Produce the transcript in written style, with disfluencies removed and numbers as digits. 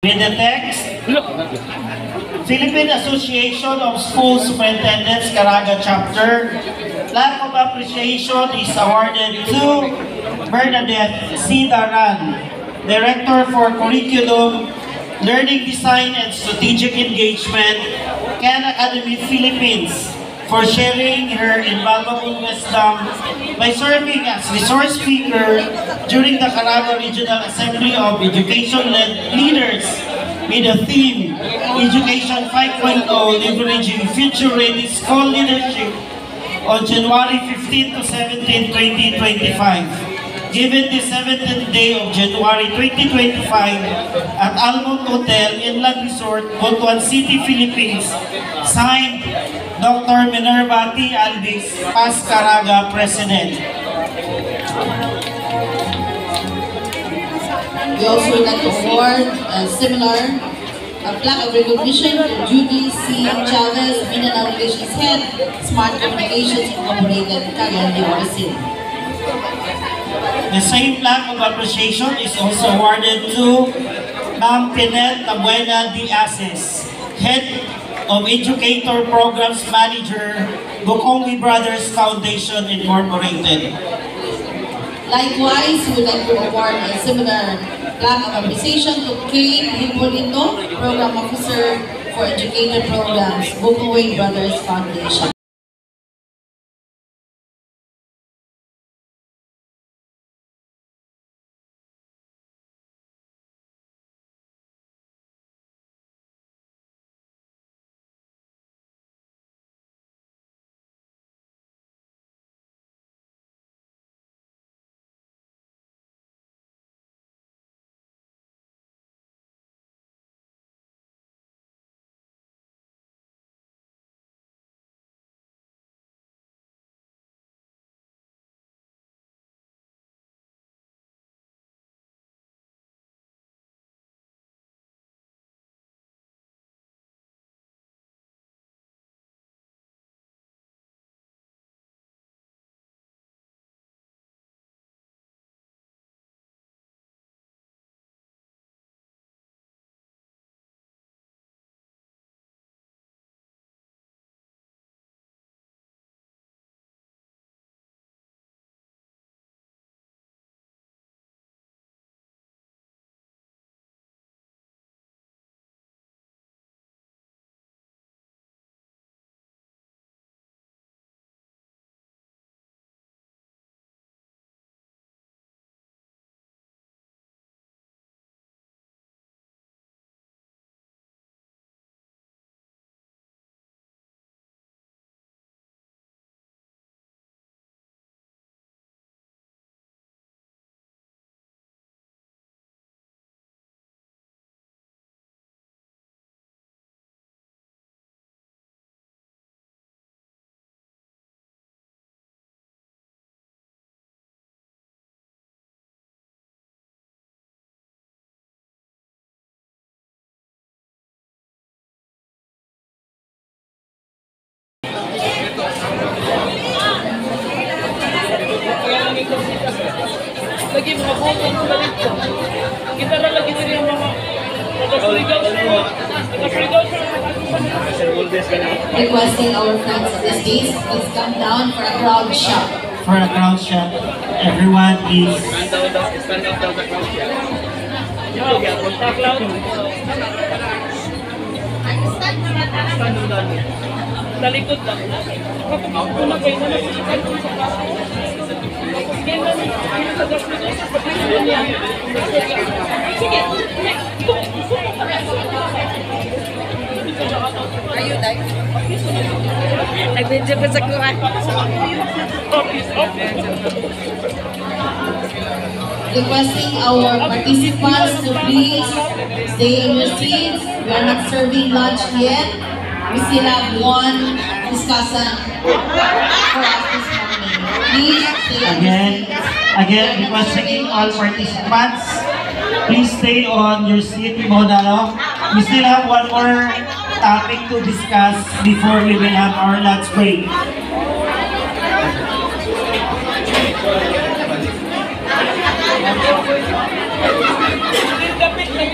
With the text, Philippine Association of School Superintendents, Caraga Chapter, lack of appreciation is awarded to Bernadette C. Daran, Director for Curriculum, Learning Design and Strategic Engagement, Khan Academy Philippines, for sharing her invaluable wisdom by serving as resource speaker during the Caraga Regional Assembly of Education-led Leaders with the theme, Education 5.0, Leveraging Future-Ready School Leadership on January 15 to 17, 2025. Given the 17th day of January 2025 at Almond Hotel, Inland Resort, Butuan City, Philippines. Signed, Dr. Minerva T. Alvis, Paz Caraga, President. We also would like to award a seminar, a plaque of recognition to Judy C. Chavez, Mindanao Relations Head, Smart Communications Incorporated, Cagayan de Oro City. The same plaque of appreciation is also awarded to Ma'am Pinel Tabuena Diazes, Head of Educator Programs Manager, Bukongi Brothers Foundation Incorporated. Likewise, we would like to award a similar plaque of appreciation to Kate Hipolito, Program Officer for Educator Programs, Bukongi Brothers Foundation. Lagi mga bukong sa dito. Kita na lagi din yung mga Requesting our friends at this stage, please come down for a crowd shot. For a crowd shot, everyone please. Stand up daw sa crowd shot. Yo, kontak lang. Stand down. Talikod lang. Kapag ako na kayo na nasikan ko sa klase. Sige. Ayo, Day. Nag-video ko sa kuha. Requesting our participants to please stay in your seats. We are not serving lunch yet. We still have one discussant for us this morning. Please stay in your seats. Again, requesting all participants, please stay on your seat muna. We still have one more topic to discuss before we will have our lunch break. Kapit na